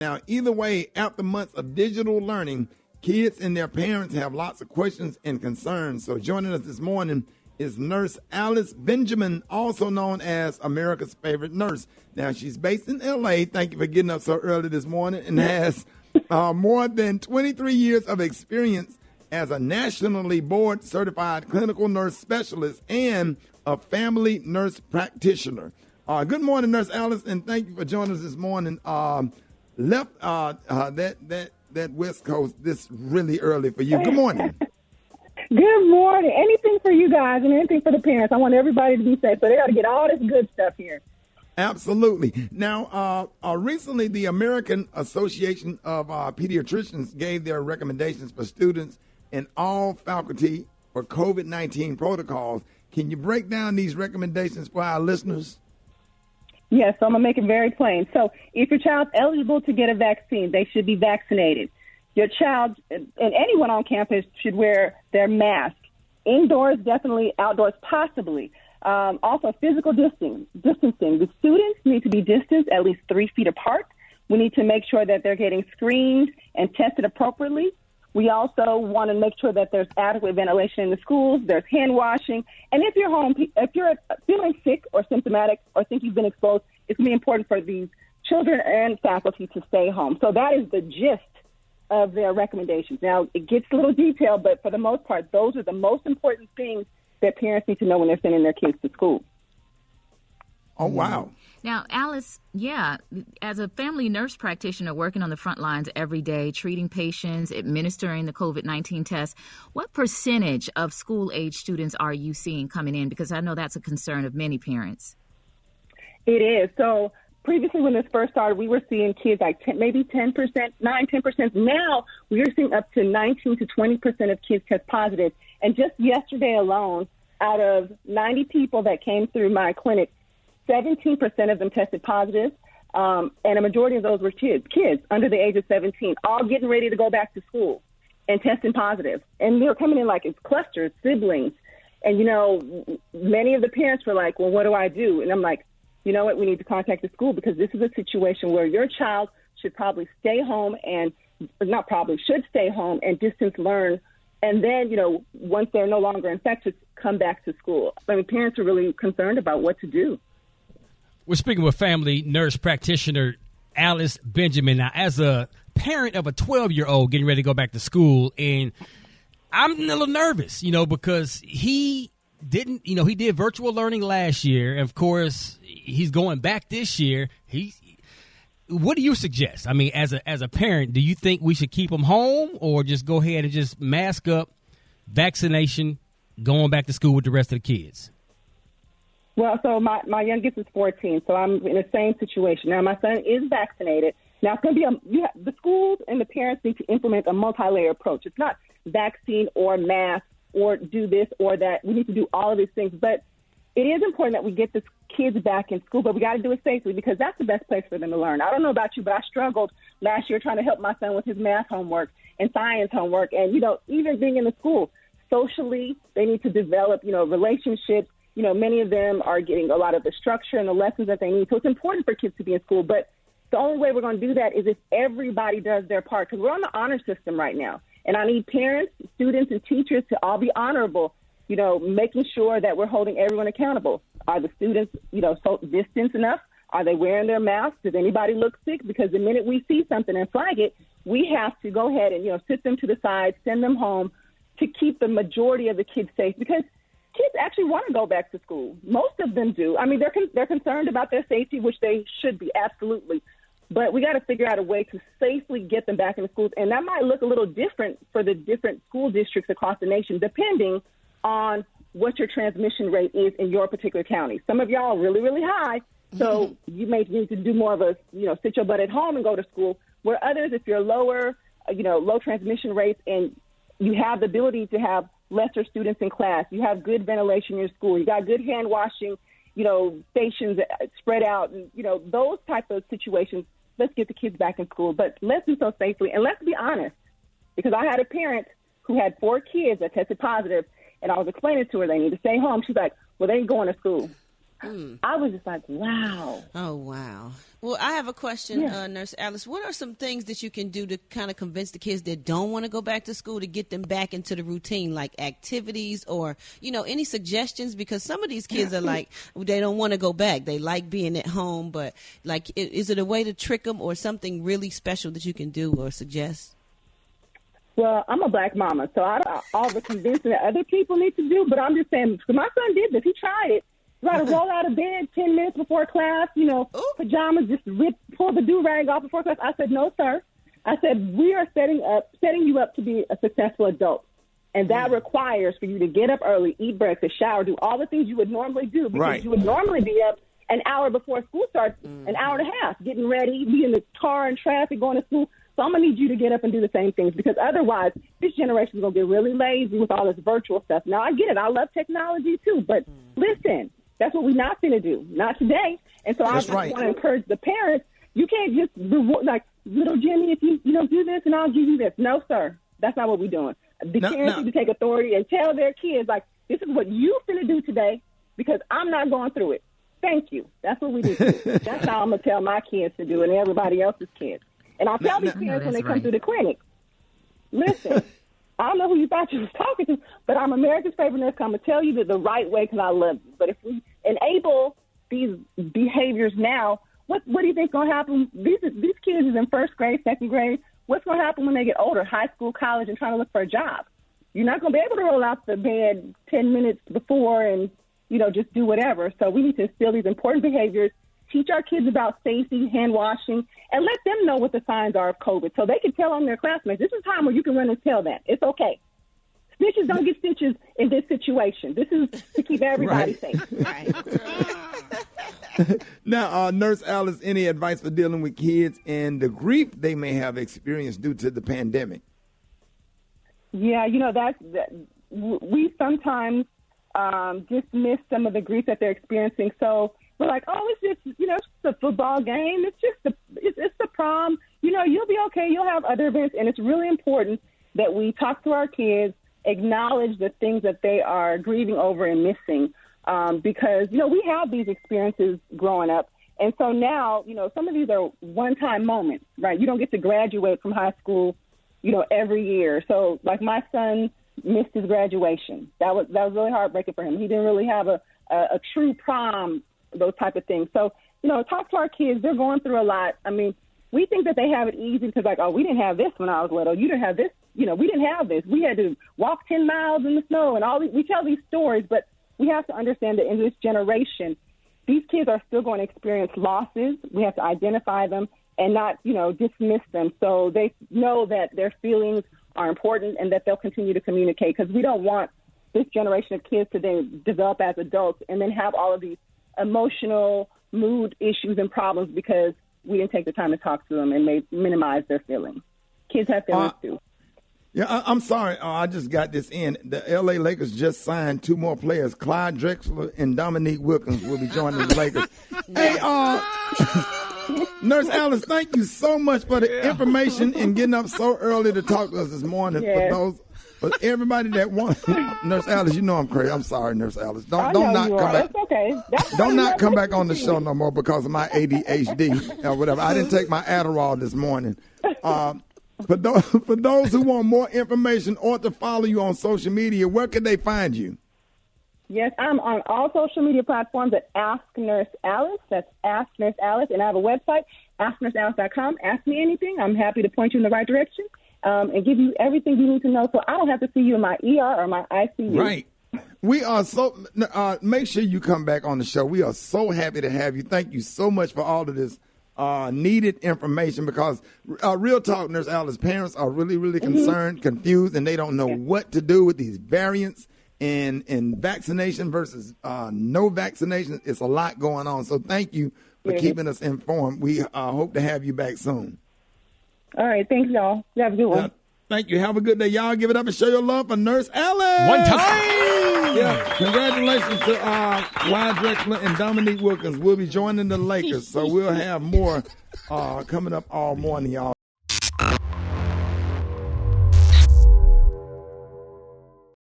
Now, either way, after months of digital learning, kids and their parents have lots of questions and concerns. So joining us this morning is Nurse Alice Benjamin, also known as America's Favorite Nurse. Now, she's based in L.A. Thank you for getting up so early this morning, and has more than 23 years of experience as a nationally board-certified clinical nurse specialist and a family nurse practitioner. Good morning, Nurse Alice, and thank you for joining us this morning. Left that West Coast this really early for you. Good morning. Good morning. Anything for you guys and anything for the parents. I want everybody to be safe, so they got to get all this good stuff here. Absolutely. Now, recently, the American Association of Pediatricians gave their recommendations for students and all faculty for COVID-19 protocols. Can you break down these recommendations for our listeners? Yes, so I'm going to make it very plain. So if your child's eligible to get a vaccine, they should be vaccinated. Your child and anyone on campus should wear their mask. Indoors, definitely. Outdoors, possibly. Also, physical distancing. The students need to be distanced at least 3 feet apart. We need to make sure that they're getting screened and tested appropriately. We also want to make sure that there's adequate ventilation in the schools, there's hand washing. And if you're home, if you're feeling sick or symptomatic or think you've been exposed, it's going to be important for these children and faculty to stay home. So that is the gist of their recommendations. Now, it gets a little detailed, but for the most part, those are the most important things that parents need to know when they're sending their kids to school. Oh, wow. Now, Alice, as a family nurse practitioner working on the front lines every day, treating patients, administering the COVID-19 test, what percentage of school-age students are you seeing coming in? Because I know that's a concern of many parents. It is. So previously when this first started, we were seeing kids like maybe 10%, 9-10%. Now we are seeing up to 19 to 20% of kids test positive. And just yesterday alone, out of 90 people that came through my clinic, 17% of them tested positive, and a majority of those were kids under the age of 17, all getting ready to go back to school and testing positive. And they were coming in like it's clusters, siblings. And, many of the parents were like, well, what do I do? And I'm like, you know what, we need to contact the school because this is a situation where your child should probably stay home should stay home and distance learn. And then, once they're no longer infectious, come back to school. I mean, parents are really concerned about what to do. We're speaking with family nurse practitioner Alice Benjamin. Now, as a parent of a 12-year-old getting ready to go back to school, and I'm a little nervous, because he did virtual learning last year. And of course, he's going back this year. What do you suggest? I mean, as a parent, do you think we should keep him home or just go ahead and just mask up, vaccination, going back to school with the rest of the kids? Well, so my youngest is 14, so I'm in the same situation. Now, my son is vaccinated. Now, it's going to be the schools and the parents need to implement a multi-layer approach. It's not vaccine or mask or do this or that. We need to do all of these things. But it is important that we get the kids back in school, but we got to do it safely because that's the best place for them to learn. I don't know about you, but I struggled last year trying to help my son with his math homework and science homework. And, even being in the school, socially, they need to develop, relationships. Many of them are getting a lot of the structure and the lessons that they need. So it's important for kids to be in school. But the only way we're going to do that is if everybody does their part, because we're on the honor system right now. And I need parents, students, and teachers to all be honorable, making sure that we're holding everyone accountable. Are the students, so distanced enough? Are they wearing their masks? Does anybody look sick? Because the minute we see something and flag it, we have to go ahead and, sit them to the side, send them home to keep the majority of the kids safe. Because kids actually want to go back to school. Most of them do. I mean, they're concerned about their safety, which they should be, absolutely. But we got to figure out a way to safely get them back into schools. And that might look a little different for the different school districts across the nation, depending on what your transmission rate is in your particular county. Some of y'all are really, really high, so you may need to do more of a, sit your butt at home and go to school, where others, if you're lower, low transmission rates and you have the ability to have lesser students in class, you have good ventilation in your school, you got good hand washing, stations spread out, and, those type of situations, let's get the kids back in school. But let's do so safely, and let's be honest, because I had a parent who had 4 kids that tested positive, and I was explaining to her they need to stay home. She's like, well, they ain't going to school. I was just like, wow. Oh, wow. Well, I have a question, Nurse Alice. What are some things that you can do to kind of convince the kids that don't want to go back to school to get them back into the routine, like activities or, any suggestions? Because some of these kids are like, they don't want to go back. They like being at home, but like, is it a way to trick them or something really special that you can do or suggest? Well, I'm a black mama, so I don't all the convincing that other people need to do, but I'm just saying, because my son did this. He tried it. He tried to roll out of bed 10 minutes before class, pajamas, just pull the do-rag off before class. I said, no, sir. I said, we are setting you up to be a successful adult. And that requires for you to get up early, eat breakfast, shower, do all the things you would normally do, because you would normally be up an hour before school starts, an hour and a half, getting ready, be in the car and traffic, going to school. So I'm going to need you to get up and do the same things, because otherwise this generation is going to get really lazy with all this virtual stuff. Now, I get it. I love technology too. But listen, that's what we're not going to do. Not today. And so I just want to encourage the parents. You can't just like, little Jimmy, if you do this and I'll give you this. No, sir. That's not what we're doing. The parents need to take authority and tell their kids, like, this is what you're going to do today because I'm not going through it. Thank you. That's what we do. That's how I'm going to tell my kids to do and everybody else's kids. And I'll tell these parents when they come through the clinic, listen, I don't know who you thought you was talking to, but I'm America's favorite nurse. I'm going to tell you the right way because I love you. But if we enable these behaviors now, what do you think is going to happen? These kids is in first grade, second grade. What's going to happen when they get older, high school, college, and trying to look for a job? You're not going to be able to roll out the bed 10 minutes before and, just do whatever. So we need to instill these important behaviors, teach our kids about safety, hand washing, and let them know what the signs are of COVID so they can tell on their classmates. This is time where you can run and tell that. It's okay. Snitches don't get stitches in this situation. This is to keep everybody safe. Right. Now, Nurse Alice, any advice for dealing with kids and the grief they may have experienced due to the pandemic? Yeah, we sometimes dismiss some of the grief that they're experiencing. So we're like, oh, it's just, it's a football game. It's just it's the prom. You'll be okay. You'll have other events. And it's really important that we talk to our kids, acknowledge the things that they are grieving over and missing. Because, we have these experiences growing up. And so now, some of these are one-time moments, right? You don't get to graduate from high school, every year. So like my son missed his graduation. That was really heartbreaking for him. He didn't really have a true prom, those type of things. So, talk to our kids. They're going through a lot. I mean, we think that they have it easy because like, oh, we didn't have this when I was little. You didn't have this. We didn't have this. We had to walk 10 miles in the snow and all these. We tell these stories, but we have to understand that in this generation, these kids are still going to experience losses. We have to identify them and not, dismiss them. So they know that their feelings are important and that they'll continue to communicate, because we don't want this generation of kids to then develop as adults and then have all of these emotional mood issues and problems because we didn't take the time to talk to them and minimize their feelings. Kids have feelings too. Yeah, I'm sorry. I just got this in. The L.A. Lakers just signed 2 more players. Clyde Drexler and Dominique Wilkins will be joining the Lakers. Hey, Nurse Alice, thank you so much for the information and getting up so early to talk to us this morning. For everybody that wants, Nurse Alice, I'm crazy. I'm sorry, Nurse Alice. Don't not come back. It's okay. Don't not come back on the show no more because of my ADHD or whatever. I didn't take my Adderall this morning. For those who want more information or to follow you on social media, where can they find you? Yes, I'm on all social media platforms at Ask Nurse Alice. That's Ask Nurse Alice. And I have a website, AskNurseAlice.com. Ask me anything. I'm happy to point you in the right direction and give you everything you need to know so I don't have to see you in my ER or my ICU. Right. We are so make sure you come back on the show. We are so happy to have you. Thank you so much for all of this needed information, because real talk, Nurse Alice, parents are really, really concerned, confused, and they don't know what to do with these variants and vaccination versus no vaccination. It's a lot going on. So thank you for keeping us informed. We hope to have you back soon. All right. Thanks, y'all. You have a good one. Thank you. Have a good day. Y'all give it up and show your love for Nurse Alice. One time. Yeah. Congratulations to Clyde Drexler and Dominique Wilkins. We'll be joining the Lakers. So we'll have more coming up all morning, y'all.